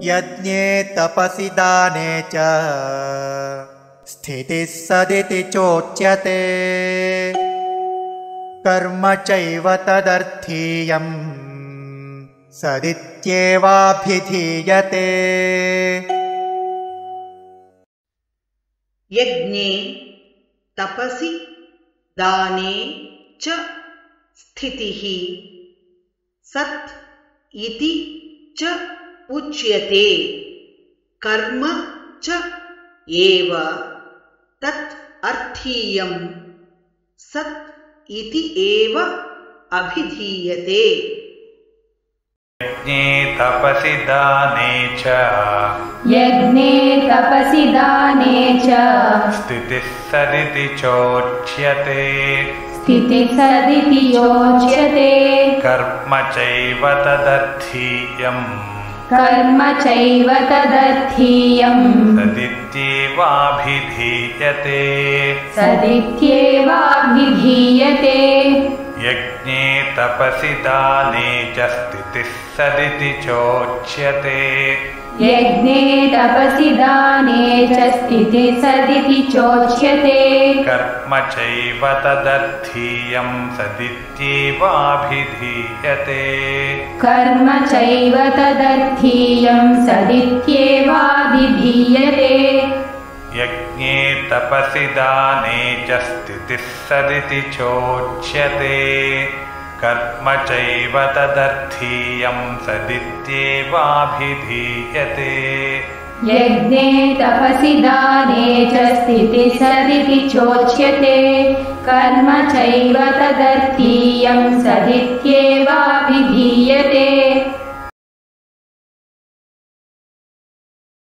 यज्ञे तपसि दाने च स्थितिः सदिति चोच्यते कर्म चैव तदर्थीयं सदित्येवाभिधीयते। यज्ञे तपसि दाने च स्थितिः सत् इति च उच्यते कर्म च एव तत् अर्थीयं सत् इति एव अभिधीयते। यज्ञे तपसि दाने च स्थितिः सदिति चोच्यते कर्म चैव तदर्थीयं सदित्येवाभिधीयते। यज्ञे तपसि दाने च स्थितिः सदिति चोच्यते कर्म चैव तदर्थीयं सदित्येवाभिधीयते। यज्ञे तपसि दाने च स्थितिः सदिति चोच्यते कर्म चैव तदर्थीयं सदित्येवाभिधीयते। यज्ञे तपसि दाने च स्थितिः सदिति चोच्यते कर्म चैव तदर्थीयं सदित्येवाभिधीयते।